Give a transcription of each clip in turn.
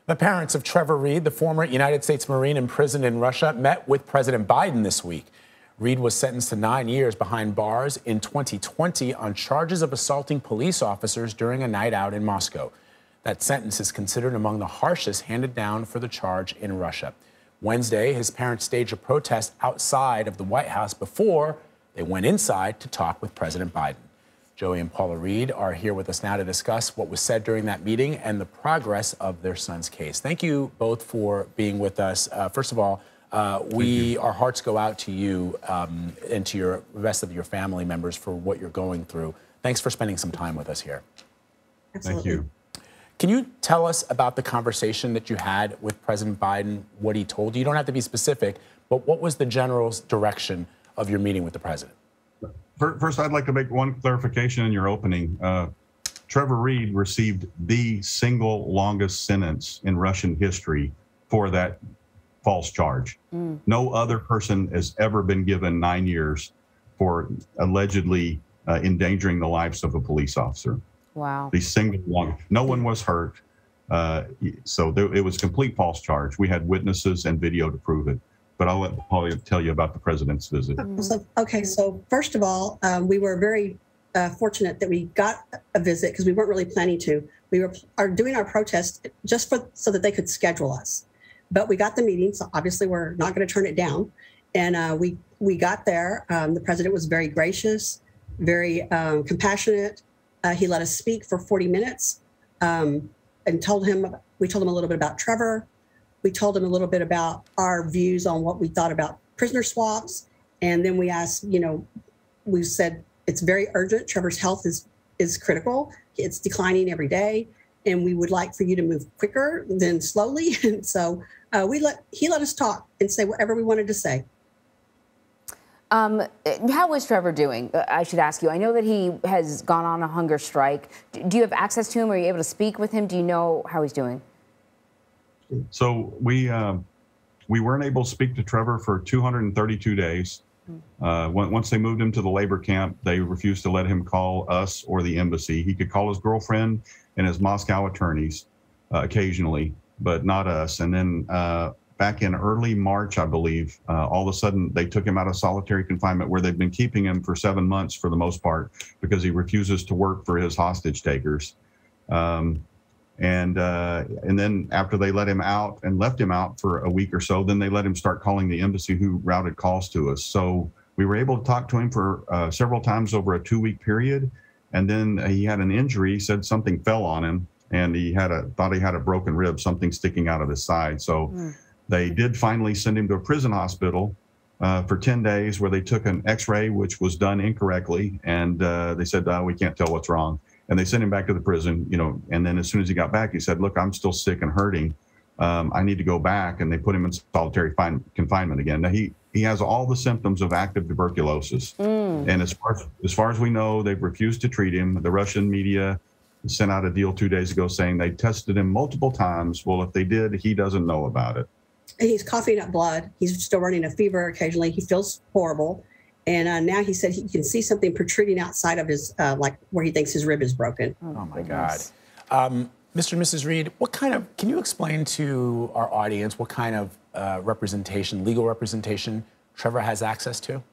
The parents of Trevor Reed, the former United States Marine imprisoned in Russia, met with President Biden this week. Reed was sentenced to 9 years behind bars in 2020 on charges of assaulting police officers during a night out in Moscow. That sentence is considered among the harshest handed down for the charge in Russia. Wednesday, his parents staged a protest outside of the White House before they went inside to talk with President Biden. Joey and Paula Reed are here with us now to discuss what was said during that meeting and the progress of their son's case. Thank you both for being with us. First of all, our hearts go out to you and to the rest of your family members for what you're going through. Thanks for spending some time with us here. Absolutely. Thank you. Can you tell us about the conversation that you had with President Biden, what he told you? You don't have to be specific, but what was the general direction of your meeting with the president? First, I'd like to make one clarification in your opening. Trevor Reed received the single longest sentence in Russian history for that false charge. No other person has ever been given 9 years for allegedly endangering the lives of a police officer. Wow. The single longest. No one was hurt. It was a complete false charge. We had witnesses and video to prove it. But I'll let Paula tell you about the president's visit. So first of all, we were very fortunate that we got a visit because we weren't really planning to. We are doing our protest just so that they could schedule us. But we got the meeting, so obviously we're not going to turn it down. And we got there. The president was very gracious, very compassionate. He let us speak for 40 minutes and we told him a little bit about Trevor. We told him a little bit about our views on what we thought about prisoner swaps. And then we asked, we said, it's very urgent. Trevor's health is critical. It's declining every day. And we would like for you to move quicker than slowly. And so he let us talk and say whatever we wanted to say. How is Trevor doing? I should ask you. I know that he has gone on a hunger strike. Do you have access to him? Are you able to speak with him? Do you know how he's doing? So we weren't able to speak to Trevor for 232 days. Once they moved him to the labor camp, they refused to let him call us or the embassy. He could call his girlfriend and his Moscow attorneys occasionally, but not us. And then back in early March, I believe, all of a sudden they took him out of solitary confinement where they've been keeping him for 7 months for the most part because he refuses to work for his hostage takers. And then after they let him out and left him out for a week or so, then they let him start calling the embassy who routed calls to us. So we were able to talk to him for several times over a 2-week period. And then he had an injury, said something fell on him, and he thought he had a broken rib, something sticking out of his side. So they did finally send him to a prison hospital for 10 days where they took an x-ray, which was done incorrectly. And they said, we can't tell what's wrong. And they sent him back to the prison, and then as soon as he got back, he said, look, I'm still sick and hurting. I need to go back. And they put him in solitary confinement again. Now, he has all the symptoms of active tuberculosis. And as far as we know, they've refused to treat him. The Russian media sent out a deal 2 days ago saying they tested him multiple times. Well, if they did, he doesn't know about it. He's coughing up blood. He's still running a fever occasionally. He feels horrible. And now he said he can see something protruding outside of his, like where he thinks his rib is broken. Oh my God. Mr. and Mrs. Reed, can you explain to our audience what kind of legal representation Trevor has access to?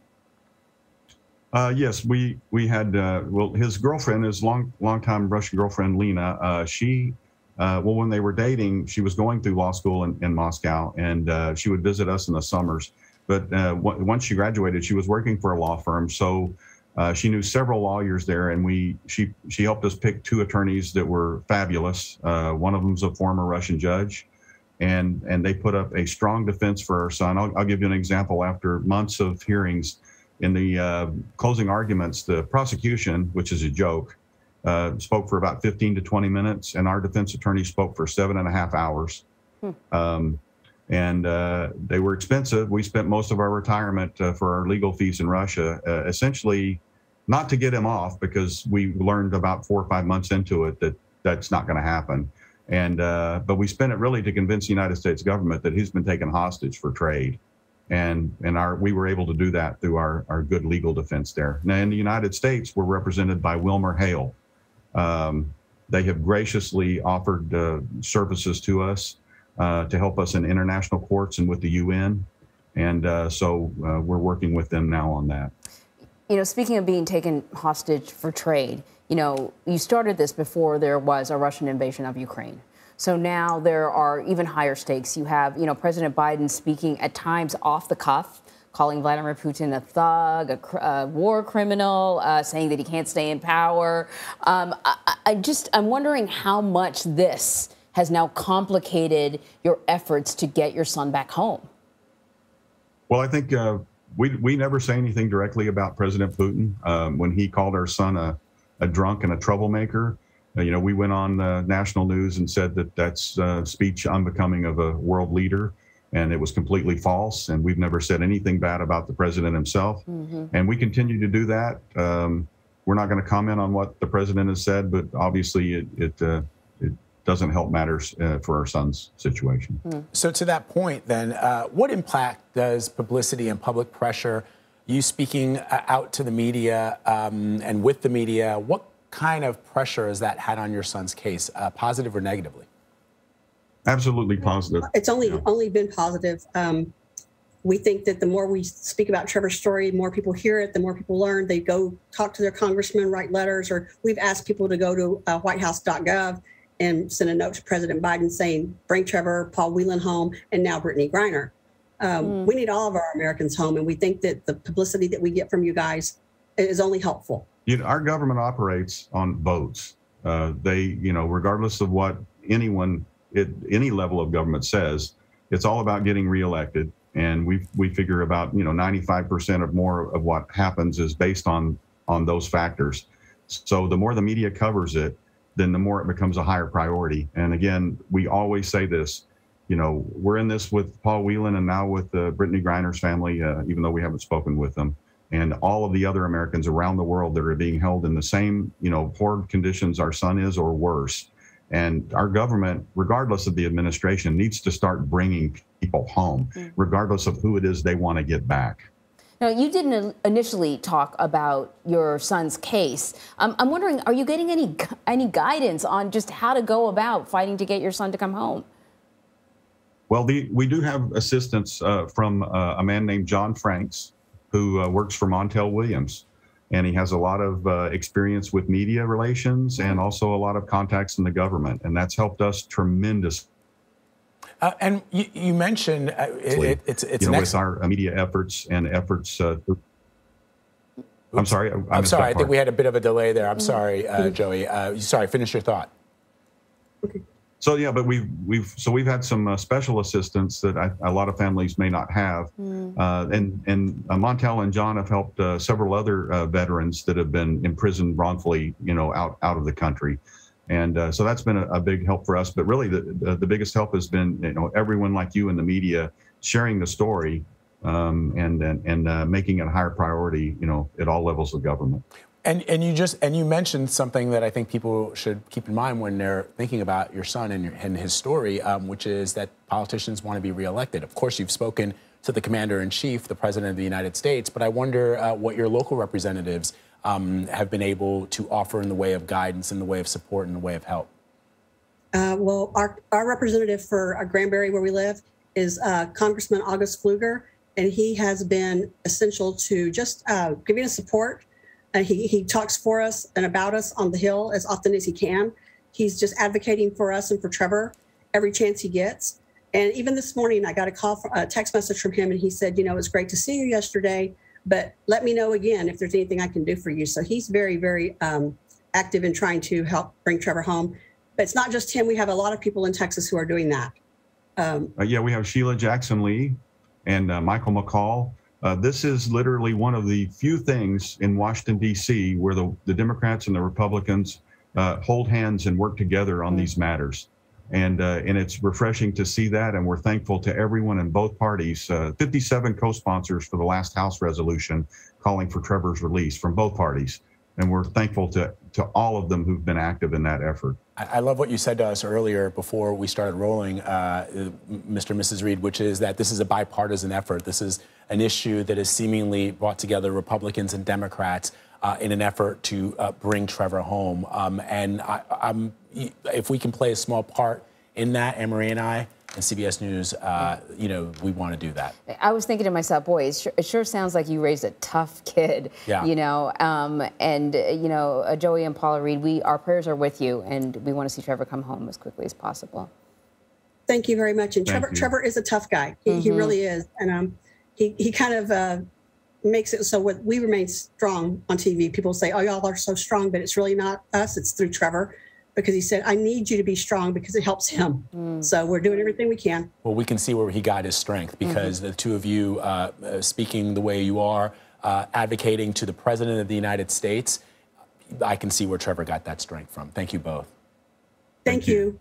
Yes, we had, his girlfriend, his longtime Russian girlfriend, Lena, when they were dating, she was going through law school in Moscow, and she would visit us in the summers. But once she graduated, she was working for a law firm. So she knew several lawyers there, and she helped us pick 2 attorneys that were fabulous. One of them's a former Russian judge, and they put up a strong defense for our son. I'll give you an example. After months of hearings, in the closing arguments, the prosecution, which is a joke, spoke for about 15 to 20 minutes, and our defense attorney spoke for 7.5 hours. And they were expensive. We spent most of our retirement for our legal fees in Russia, essentially not to get him off, because we learned about 4 or 5 months into it that that's not going to happen. And but we spent it really to convince the United States government that he's been taken hostage for trade. And we were able to do that through our good legal defense there. Now, in the United States, we're represented by Wilmer Hale. They have graciously offered services to us to help us in international courts and with the UN. And so we're working with them now on that. You know, speaking of being taken hostage for trade, you know, you started this before there was a Russian invasion of Ukraine. So now there are even higher stakes. You have, you know, President Biden speaking at times off the cuff, calling Vladimir Putin a thug, a war criminal, saying that he can't stay in power. I'm wondering how much this has now complicated your efforts to get your son back home. Well, I think we never say anything directly about President Putin. When he called our son a drunk and a troublemaker, you know, we went on national news and said that that's speech unbecoming of a world leader, and it was completely false. And we've never said anything bad about the president himself. And we continue to do that. We're not going to comment on what the president has said, but obviously it doesn't help matters for our son's situation. So to that point, then, what impact does publicity and public pressure, you speaking out to the media and with the media, what kind of pressure has that had on your son's case, positive or negatively? Absolutely positive. It's only been positive. We think that the more we speak about Trevor's story, the more people hear it, the more people learn. They go talk to their congressman, write letters, or we've asked people to go to whitehouse.gov and send a note to President Biden saying, bring Trevor, Paul Whelan home, and now Brittany Griner. We need all of our Americans home, and we think that the publicity that we get from you guys is only helpful. You know, our government operates on votes. They, you know, regardless of what anyone at any level of government says, it's all about getting reelected. And we figure about, you know, 95% of more of what happens is based on those factors. So the more the media covers it, then the more it becomes a higher priority. And again, we always say this, you know, we're in this with Paul Whelan and now with Brittany Griner's family, even though we haven't spoken with them, and all of the other Americans around the world that are being held in the same, you know, horrid conditions our son is or worse. And our government, regardless of the administration, needs to start bringing people home, regardless of who it is they want to get back. Now, you didn't initially talk about your son's case. I'm wondering, are you getting any guidance on just how to go about fighting to get your son to come home? Well, we do have assistance from a man named John Franks, who works for Montel Williams. And he has a lot of experience with media relations and also a lot of contacts in the government. And that's helped us tremendously. And you mentioned it's you know, with our media efforts and efforts. I'm sorry. I'm sorry. I think we had a bit of a delay there. I'm sorry, Joey. Sorry. Finish your thought. Okay. So yeah, but we've had some special assistance that a lot of families may not have, and Montel and John have helped several other veterans that have been imprisoned wrongfully, you know, out of the country. And so that's been a big help for us. But really, the biggest help has been, you know, everyone like you in the media sharing the story and making it a higher priority, you know, at all levels of government. And you mentioned something that I think people should keep in mind when they're thinking about your son and his story, which is that politicians want to be reelected. Of course, you've spoken to the commander-in-chief, the president of the United States, but I wonder what your local representatives have been able to offer in the way of guidance, in the way of support, in the way of help. Well, our representative for Granbury, where we live, is Congressman August Pfluger, and he has been essential to just giving us support. He talks for us and about us on the Hill as often as he can. He's just advocating for us and for Trevor every chance he gets. And even this morning, I got a text message from him, and he said, you know, it was great to see you yesterday, but let me know again if there's anything I can do for you. So he's very, very active in trying to help bring Trevor home. But it's not just him. We have a lot of people in Texas who are doing that. Yeah, we have Sheila Jackson Lee and Michael McCall. This is literally one of the few things in Washington, D.C., where the Democrats and the Republicans hold hands and work together on these matters. And it's refreshing to see that. And we're thankful to everyone in both parties, 57 co-sponsors for the last House resolution calling for Trevor's release from both parties. And we're thankful to all of them who've been active in that effort. I love what you said to us earlier before we started rolling, Mr. and Mrs. Reed, which is that this is a bipartisan effort. This is an issue that has seemingly brought together Republicans and Democrats in an effort to bring Trevor home. And I'm if we can play a small part in that, Anne-Marie and I, and CBS News, you know, we want to do that. I was thinking to myself, boy, it sure sounds like you raised a tough kid, you know, you know, Joey and Paula Reed, our prayers are with you, and we want to see Trevor come home as quickly as possible. Thank you very much. And Trevor is a tough guy. He really is. And he kind of makes it so we remain strong on TV. People say, oh, y'all are so strong, but it's really not us. It's through Trevor. Because he said, I need you to be strong because it helps him. So we're doing everything we can. Well, we can see where he got his strength because the two of you speaking the way you are, advocating to the President of the United States, I can see where Trevor got that strength from. Thank you both. Thank you.